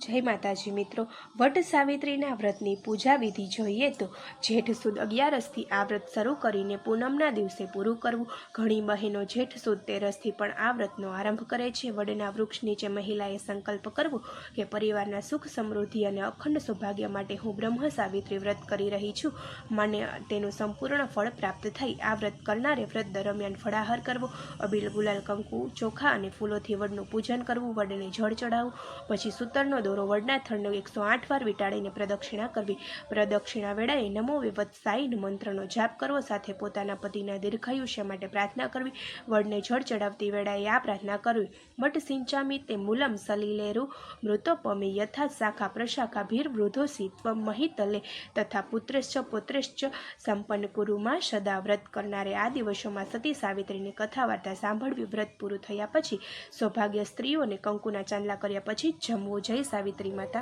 જય માતાજી મિત્રો, વટ સાવિત્રીના વ્રતની પૂજા વિધિ જોઈએ તો જેઠ સુદ 11થી આ વ્રત શરૂ કરીને પૂનમના દિવસે પૂરું કરવું। ઘણી બહેનો જેઠ સુદ 13થી પણ આ વ્રતનો આરંભ કરે છે। વડના વૃક્ષ નીચે મહિલાએ સંકલ્પ કરવો કે પરિવારના સુખ સમૃદ્ધિ અને અખંડ સૌભાગ્ય માટે હું બ્રહ્મ સાવિત્રી વ્રત કરી રહી છું, મને તેનું સંપૂર્ણ ફળ પ્રાપ્ત થાય। આ વ્રત કરનારે વ્રત દરમિયાન ફળાહાર કરવો, અબીલ ગુલાલ કંકુ ચોખા અને ફૂલોથી વડનું પૂજન કરવું, વડને જળ ચડાવવું, પછી સૂતરનો દોરો વડના થડને 108 વાર વીંટાળીને પ્રદક્ષિણા કરવી। પ્રદક્ષિણા વેળાએ નમો વિવત્સાય મંત્રનો જાપ કરવો, સાથે પોતાના પતિના દીર્ઘાયુષ્ય માટે પ્રાર્થના કરવી। વડને જળ ચડાવતી વેળાએ આ પ્રાર્થના કરવી: વટ સિંચામી તે મૂલમ સલિલેરુ મૃતોપમે યથા શાખા પ્રશાખા ભીર વૃદ્ધોસી ત્વમ મહિતલે તથા પુત્રશ્ચ પૌત્રશ્ચ સંપન્ન કુરુમાં સદા। વ્રત કરનારે આ દિવસોમાં સતી સાવિત્રીની કથા વાર્તા સાંભળવી। વ્રત પૂરું થયા પછી સૌભાગ્ય સ્ત્રીઓને કંકુના ચાંદલા કર્યા પછી જમવું। જય સાવિત્રી માતા।